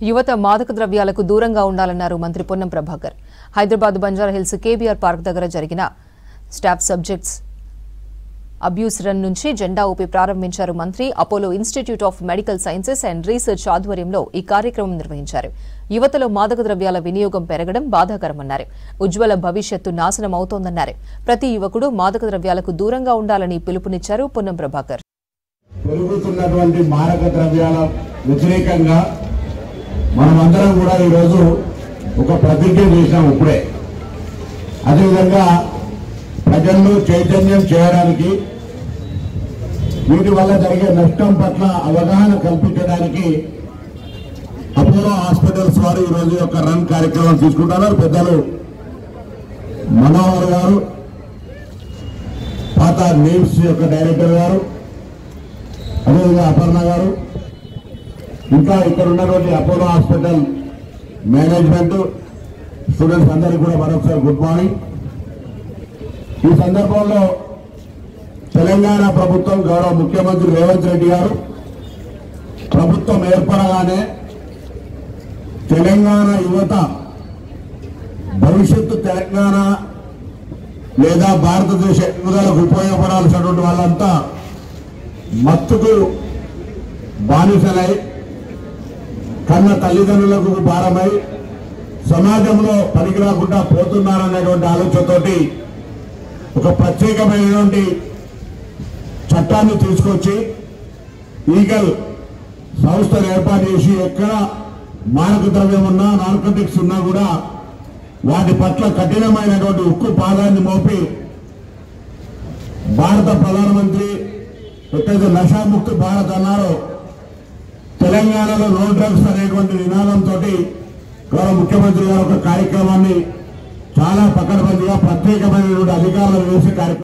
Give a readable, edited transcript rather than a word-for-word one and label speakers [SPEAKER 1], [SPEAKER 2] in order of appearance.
[SPEAKER 1] యువత మాదక ద్రవ్యాలకు దూరంగా ఉండాలన్నారు మంత్రి పొన్నం ప్రభాకర్. హైదరాబాద్ బంజారాహిల్స్ కేబీఆర్ పార్క్ దగ్గర జరిగిన స్టాఫ్ సబ్జెక్ట్స్ అబ్యూస్ రన్ నుంచి జెండా ఊపి ప్రారంభించారు మంత్రి. Apollo institute of medical sciences and research ఆధ్వర్యంలో ఈ కార్యక్రమం నిర్వహించారు. యువతలో మాదక ద్రవ్యాల వినియోగం పెరగడం బాధాకరమన్నారు. ఉజ్వల భవిష్యత్తు నాశనం అవుతోందన్నారు. ప్రతి యువకుడు మాదక ద్రవ్యాలకు దూరంగా ఉండాలని పిలుపునిచ్చారు పొన్నం ప్రభాకర్.
[SPEAKER 2] పెరుగుతున్నటువంటి మాదక ద్రవ్యాల వ్యతిరేకంగా మనమందరం కూడా ఈరోజు ఒక ప్రతిజ్ఞ చేశాం. ఇప్పుడే అదేవిధంగా ప్రజల్లో చైతన్యం చేయడానికి, వీటి వల్ల జరిగే నష్టం పట్ల అవగాహన కల్పించడానికి అపోలో హాస్పిటల్స్ వారు ఈరోజు యొక్క రన్ కార్యక్రమం తీసుకుంటున్నారు. పెద్దలు మనోహర్ గారు, పాత నేమ్స్ యొక్క డైరెక్టర్ గారు, అదేవిధంగా అపర్ణ గారు, ఇంకా ఇక్కడ ఉన్నటువంటి అపోలో హాస్పిటల్ మేనేజ్మెంట్, స్టూడెంట్స్ అందరికీ కూడా మరొకసారి గుడ్ మార్నింగ్. ఈ సందర్భంలో తెలంగాణ ప్రభుత్వం, గౌరవ ముఖ్యమంత్రి రేవంత్ రెడ్డి గారు ప్రభుత్వం ఏర్పడగానే తెలంగాణ యువత భవిష్యత్తు తెలంగాణ లేదా భారతదేశ ఎదుగుదలకు ఉపయోగపడాల్సినటువంటి వాళ్ళంతా మత్తుకు బానిసలై, కన్న తల్లిదండ్రులకు భారమై సమాజంలో పనికి రాకుండా పోతున్నారనేటువంటి ఆలోచనతోటి ఒక ప్రత్యేకమైనటువంటి చట్టాన్ని తీసుకొచ్చి ఈగల్ సంస్థను ఏర్పాటు చేసి ఎక్కడ మాదక ద్రవ్యం ఉన్నా, నార్కోటిక్స్ ఉన్నా కూడా వాటి పట్ల కఠినమైనటువంటి ఉక్కు పాదాన్ని మోపి భారత ప్రధానమంత్రి ఎక్కడైతే నషాముక్త భారత్ అన్నారో, తెలంగాణలో నో డ్రగ్స్ అనేటువంటి నినాదంతో గౌరవ ముఖ్యమంత్రి గారు ఒక కార్యక్రమాన్ని చాలా పకడ్బందీగా ప్రత్యేకమైనటువంటి అధికారులు వేసే కార్యక్రమం